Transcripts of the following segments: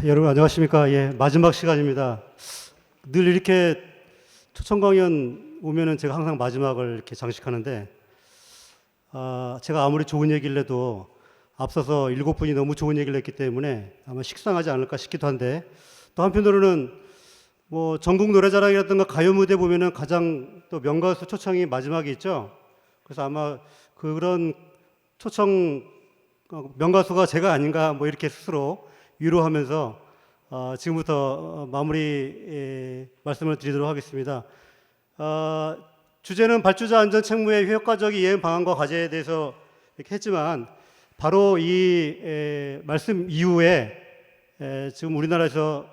여러분 안녕하십니까? 예, 마지막 시간입니다. 늘 이렇게 초청 강연 오면은 제가 항상 마지막을 이렇게 장식하는데, 제가 아무리 좋은 얘기를 해도 앞서서 7분이 너무 좋은 얘기를 했기 때문에 아마 식상하지 않을까 싶기도 한데, 또 한편으로는 뭐 전국 노래자랑이라든가 가요 무대 보면은 가장 또 명가수 초청이 마지막에 있죠. 그래서 아마 그런 초청 명가수가 제가 아닌가 뭐 이렇게 스스로 위로하면서 지금부터 마무리 말씀을 드리도록 하겠습니다. 주제는 발주자 안전 책무의 효과적인 이행 방안과 과제에 대해서 이렇게 했지만, 바로 이 말씀 이후에 지금 우리나라에서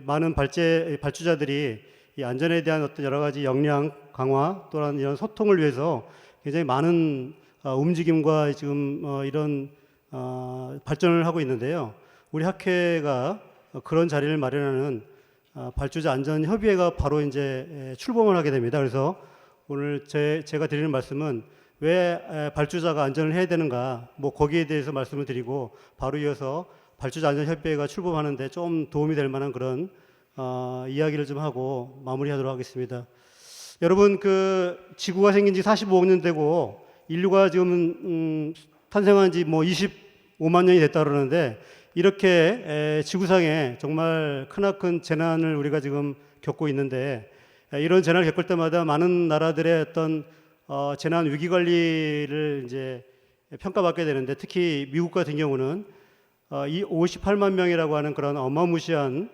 많은 발주자들이 이 안전에 대한 어떤 여러 가지 역량 강화 또한 이런 소통을 위해서 굉장히 많은 움직임과 지금 이런 발전을 하고 있는데요. 우리 학회가 그런 자리를 마련하는 발주자 안전 협의회가 바로 이제 출범을 하게 됩니다. 그래서 오늘 제가 드리는 말씀은 왜 발주자가 안전을 해야 되는가, 뭐 거기에 대해서 말씀을 드리고, 바로 이어서 발주자 안전 협의회가 출범하는데 좀 도움이 될 만한 그런 이야기를 좀 하고 마무리하도록 하겠습니다. 여러분, 그 지구가 생긴 지 45억 년 되고 인류가 지금 탄생한 지 뭐 25만 년이 됐다 그러는데, 이렇게 지구상에 정말 크나큰 재난을 우리가 지금 겪고 있는데, 이런 재난을 겪을 때마다 많은 나라들의 어떤 재난 위기 관리를 이제 평가받게 되는데, 특히 미국 같은 경우는 이 58만 명이라고 하는 그런 어마무시한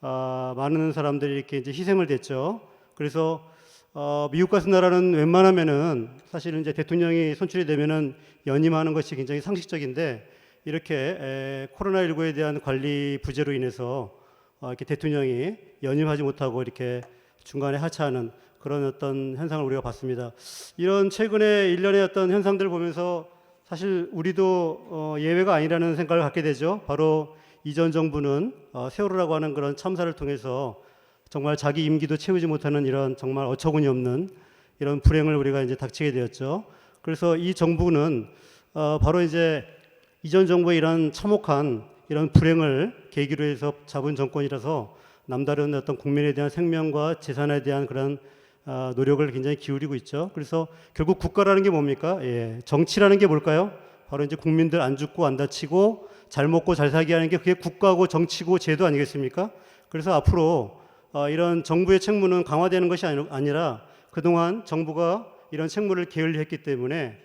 많은 사람들이 이렇게 이제 희생을 했죠. 그래서 미국 같은 나라는 웬만하면은 사실은 이제 대통령이 선출이 되면은 연임하는 것이 굉장히 상식적인데, 이렇게 코로나19에 대한 관리 부재로 인해서 이렇게 대통령이 연임하지 못하고 이렇게 중간에 하차하는 그런 어떤 현상을 우리가 봤습니다. 이런 최근에 일련의 어떤 현상들을 보면서 사실 우리도 예외가 아니라는 생각을 갖게 되죠. 바로 이전 정부는 세월호라고 하는 그런 참사를 통해서 정말 자기 임기도 채우지 못하는 이런 정말 어처구니 없는 이런 불행을 우리가 이제 닥치게 되었죠. 그래서 이 정부는 바로 이제 이전 정부의 이런 참혹한 이런 불행을 계기로 해서 잡은 정권이라서 남다른 어떤 국민에 대한 생명과 재산에 대한 그런 노력을 굉장히 기울이고 있죠. 그래서 결국 국가라는 게 뭡니까? 정치라는 게 뭘까요? 바로 이제 국민들 안 죽고 안 다치고 잘 먹고 잘 살게 하는 게 그게 국가고 정치고 제도 아니겠습니까? 그래서 앞으로 이런 정부의 책무는 강화되는 것이 아니라 그동안 정부가 이런 책무를 게을리했기 때문에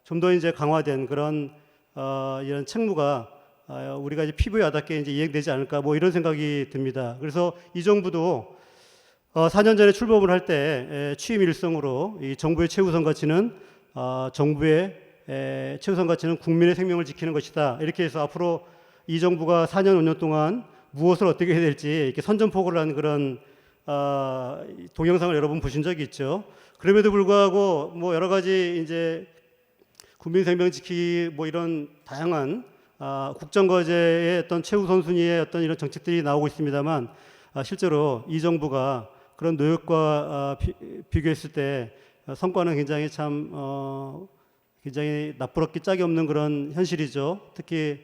좀 더 이제 강화된 그런 이런 책무가 우리가 이제 피부에 와닿게 이제 이행되지 않을까, 뭐 이런 생각이 듭니다. 그래서 이 정부도 4년 전에 출범을 할 때 취임 일성으로 이 정부의 최우선 가치는 정부의 최우선 가치는 국민의 생명을 지키는 것이다. 이렇게 해서 앞으로 이 정부가 4년 5년 동안 무엇을 어떻게 해야 될지 이렇게 선전포고를 한 그런 동영상을 여러분 보신 적이 있죠. 그럼에도 불구하고 뭐 여러 가지 이제 국민 생명 지키기 뭐 이런 다양한 국정과제의 어떤 최우선 순위의 어떤 이런 정책들이 나오고 있습니다만, 실제로 이 정부가 그런 노력과 비교했을 때 성과는 굉장히 굉장히 나쁘럽기 짝이 없는 그런 현실이죠. 특히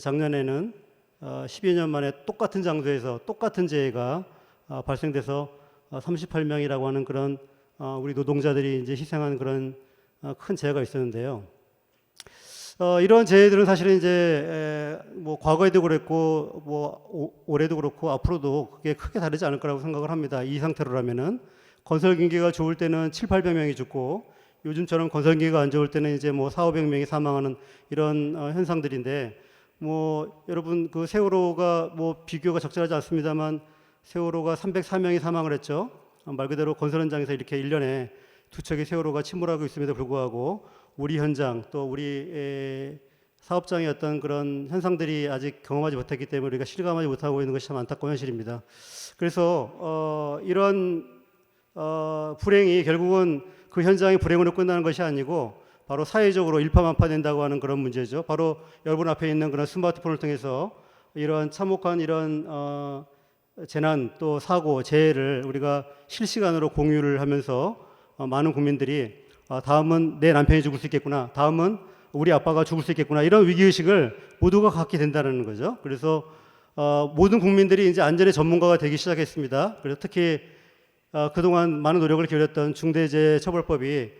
작년에는 10여 년 만에 똑같은 장소에서 똑같은 재해가 발생돼서 38명이라고 하는 그런 우리 노동자들이 이제 희생한 그런 큰 재해가 있었는데요. 이런 재해들은 사실은 이제 뭐 과거에도 그랬고 뭐 올해도 그렇고 앞으로도 그게 크게 다르지 않을 거라고 생각을 합니다. 이 상태로라면은 건설 경기가 좋을 때는 7, 800명이 죽고, 요즘처럼 건설 경기가 안 좋을 때는 이제 뭐 4, 500명이 사망하는 이런 현상들인데, 뭐 여러분 그 세월호가 뭐 비교가 적절하지 않습니다만 세월호가 304명이 사망을 했죠. 말 그대로 건설 현장에서 이렇게 1년에 두 척의 세월호가 침몰하고 있음에도 불구하고 우리 현장 또 우리 사업장의 어떤 그런 현상들이 아직 경험하지 못했기 때문에 우리가 실감하지 못하고 있는 것이 참 안타까운 현실입니다. 그래서 이런 불행이 결국은 그 현장의 불행으로 끝나는 것이 아니고 바로 사회적으로 일파만파된다고 하는 그런 문제죠. 바로 여러분 앞에 있는 그런 스마트폰을 통해서 이런 참혹한 이런 재난 또 사고 재해를 우리가 실시간으로 공유를 하면서 많은 국민들이 다음은 내 남편이 죽을 수 있겠구나, 다음은 우리 아빠가 죽을 수 있겠구나 이런 위기의식을 모두가 갖게 된다는 거죠. 그래서 모든 국민들이 이제 안전의 전문가가 되기 시작했습니다. 그래서 특히 그동안 많은 노력을 기울였던 중대재해처벌법이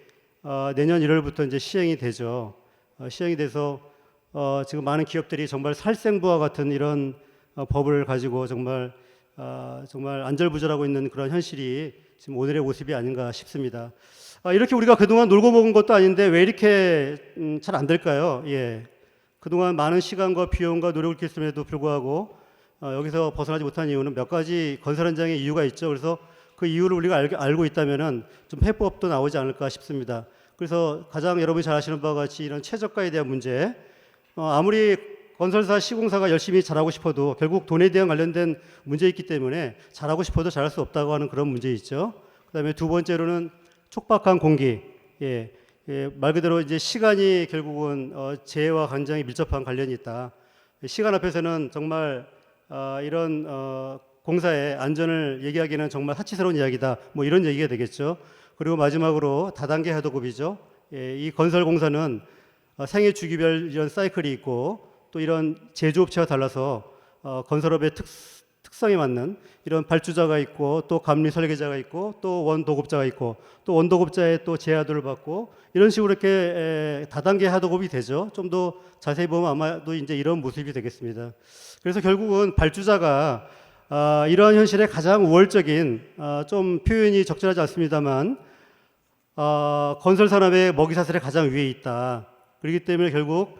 내년 1월부터 이제 시행이 되죠. 시행이 돼서 지금 많은 기업들이 정말 살생부와 같은 이런 법을 가지고 정말 안절부절하고 있는 그런 현실이 지금 오늘의 모습이 아닌가 싶습니다. 이렇게 우리가 그동안 놀고 먹은 것도 아닌데 왜 이렇게 잘 안 될까요? 예. 그동안 많은 시간과 비용과 노력을 기울였음에도 불구하고 여기서 벗어나지 못한 이유는 몇 가지 건설 현장의 이유가 있죠. 그래서 그 이유를 우리가 알고 있다면은 좀 해법도 나오지 않을까 싶습니다. 그래서 가장 여러분이 잘 아시는 바와 같이 이런 최저가에 대한 문제, 아무리 건설사, 시공사가 열심히 잘하고 싶어도 결국 돈에 대한 관련된 문제가 있기 때문에 잘하고 싶어도 잘할 수 없다고 하는 그런 문제 있죠. 그다음에 두 번째로는 촉박한 공기. 말 그대로 이제 시간이 결국은 재해와 굉장히 밀접한 관련이 있다. 시간 앞에서는 정말 이런 공사의 안전을 얘기하기는 정말 사치스러운 이야기다. 뭐 이런 얘기가 되겠죠. 그리고 마지막으로 다단계 해독업이죠. 이 건설 공사는 생애 주기별 이런 사이클이 있고 또 이런 제조업체와 달라서 건설업의 특성에 맞는 이런 발주자가 있고 또 감리 설계자가 있고 또 원도급자가 있고 또 원도급자의 또 제하도를 받고 이런 식으로 이렇게 다단계 하도급이 되죠. 좀 더 자세히 보면 아마도 이제 이런 모습이 되겠습니다. 그래서 결국은 발주자가 이러한 현실의 가장 우월적인 좀 표현이 적절하지 않습니다만 건설 산업의 먹이사슬의 가장 위에 있다. 그렇기 때문에 결국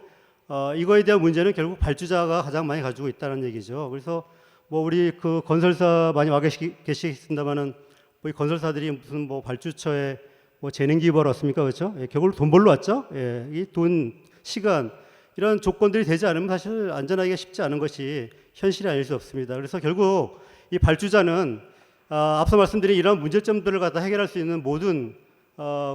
이거에 대한 문제는 결국 발주자가 가장 많이 가지고 있다는 얘기죠. 그래서 뭐 우리 그 건설사 많이 와 계시겠습니다만은 뭐 이 건설사들이 무슨 뭐 발주처에 뭐 재능 기부를 얻습니까, 그렇죠? 결국 돈 벌러 왔죠. 이 돈, 시간 이런 조건들이 되지 않으면 사실 안전하기가 쉽지 않은 것이 현실이 아닐 수 없습니다. 그래서 결국 이 발주자는 앞서 말씀드린 이런 문제점들을 갖다 해결할 수 있는 모든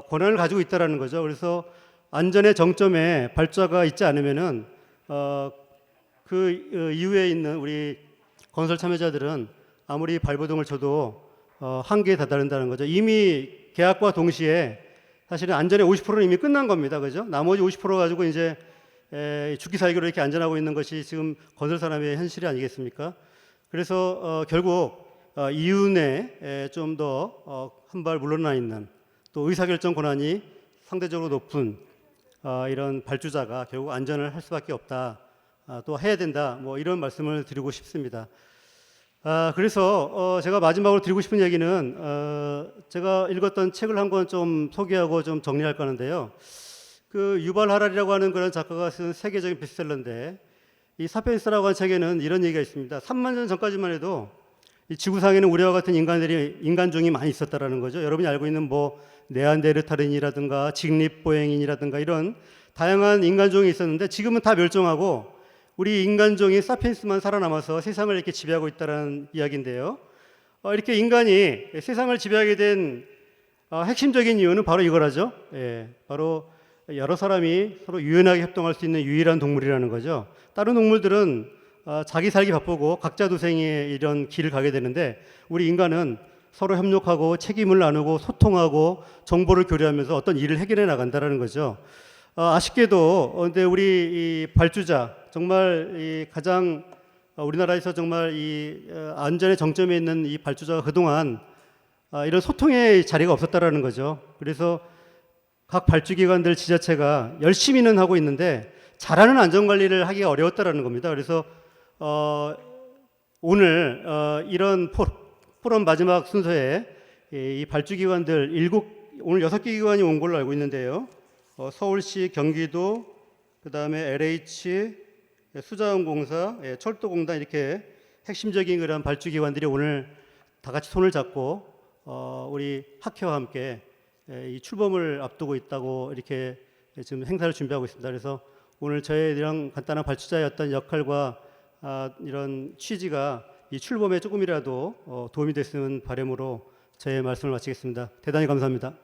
권한을 가지고 있다라는 거죠. 그래서 안전의 정점에 발주자가 있지 않으면은 그 이후에 있는 우리 건설 참여자들은 아무리 발버둥을 쳐도 한계에 다다른다는 거죠. 이미 계약과 동시에 사실은 안전의 50%는 이미 끝난 겁니다. 그죠? 나머지 50% 가지고 이제 죽기 살기로 이렇게 안전하고 있는 것이 지금 건설 산업의 현실이 아니겠습니까? 그래서 결국 이윤에 좀 더 한 발 물러나 있는 또 의사결정 권한이 상대적으로 높은 이런 발주자가 결국 안전을 할 수밖에 없다. 또 해야 된다. 뭐 이런 말씀을 드리고 싶습니다. 그래서 제가 마지막으로 드리고 싶은 얘기는 제가 읽었던 책을 한 권 좀 소개하고 좀 정리할까 하는데요. 그 유발 하라리라고 하는 그런 작가가 쓴 세계적인 베스트셀러인데 이 사피엔스라고 하는 책에는 이런 얘기가 있습니다. 3만 년 전까지만 해도 이 지구상에는 우리와 같은 인간종이 많이 있었다라는 거죠. 여러분이 알고 있는 뭐 네안데르탈인이라든가 직립보행인이라든가 이런 다양한 인간종이 있었는데 지금은 다 멸종하고 우리 인간종이 사피엔스만 살아남아서 세상을 이렇게 지배하고 있다는 이야기인데요. 이렇게 인간이 세상을 지배하게 된 핵심적인 이유는 바로 이거라죠. 바로 여러 사람이 서로 유연하게 협동할 수 있는 유일한 동물이라는 거죠. 다른 동물들은 자기 살기 바쁘고 각자 도생의 이런 길을 가게 되는데 우리 인간은 서로 협력하고 책임을 나누고 소통하고 정보를 교류하면서 어떤 일을 해결해 나간다는 거죠. 아쉽게도 근데 우리 이 발주자 정말 이 가장 우리나라에서 정말 이 안전의 정점에 있는 이 발주자가 그동안 이런 소통의 자리가 없었다라는 거죠. 그래서 각 발주기관들 지자체가 열심히는 하고 있는데 잘하는 안전관리를 하기가 어려웠다라는 겁니다. 그래서 오늘 이런 포럼 마지막 순서에 이 발주기관들 오늘 6개 기관이 온 걸로 알고 있는데요. 서울시, 경기도, 그다음에 LH, 수자원공사, 철도공단 이렇게 핵심적인 그런 발주기관들이 오늘 다 같이 손을 잡고 우리 학회와 함께 이 출범을 앞두고 있다고 이렇게 지금 행사를 준비하고 있습니다. 그래서 오늘 저의 이런 간단한 발주자의 어떤 역할과 이런 취지가 이 출범에 조금이라도 도움이 됐으면 바람으로 저의 말씀을 마치겠습니다. 대단히 감사합니다.